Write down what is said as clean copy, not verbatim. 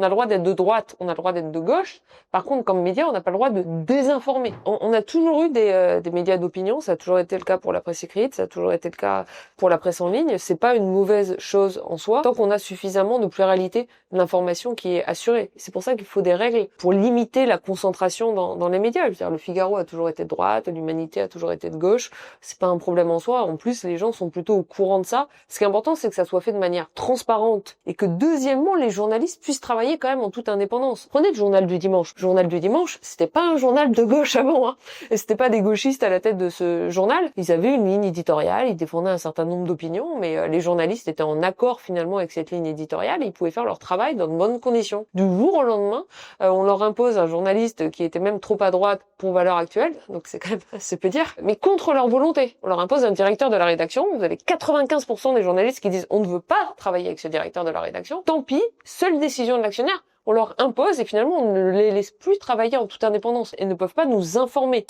On a le droit d'être de droite, on a le droit d'être de gauche. Par contre, comme média, on n'a pas le droit de désinformer. On a toujours eu des médias d'opinion, ça a toujours été le cas pour la presse écrite, ça a toujours été le cas pour la presse en ligne. C'est pas une mauvaise chose en soi, tant qu'on a suffisamment de pluralité de l'information qui est assurée. C'est pour ça qu'il faut des règles pour limiter la concentration dans les médias. Je veux dire, le Figaro a toujours été de droite, l'Humanité a toujours été de gauche. C'est pas un problème en soi. En plus, les gens sont plutôt au courant de ça. Ce qui est important, c'est que ça soit fait de manière transparente et que deuxièmement, les journalistes puissent travailler quand même en toute indépendance. Prenez le journal du dimanche. Le journal du dimanche, c'était pas un journal de gauche avant, hein. Et c'était pas des gauchistes à la tête de ce journal. Ils avaient une ligne éditoriale, ils défendaient un certain nombre d'opinions, mais les journalistes étaient en accord finalement avec cette ligne éditoriale et ils pouvaient faire leur travail dans de bonnes conditions. Du jour au lendemain, on leur impose un journaliste qui était même trop à droite pour valeur actuelle, donc c'est quand même assez peu dire, mais contre leur volonté. On leur impose un directeur de la rédaction, vous avez 95% des journalistes qui disent on ne veut pas travailler avec ce directeur de la rédaction, tant pis, seule décision de l'actionnaire, on leur impose et finalement on ne les laisse plus travailler en toute indépendance et ne peuvent pas nous informer.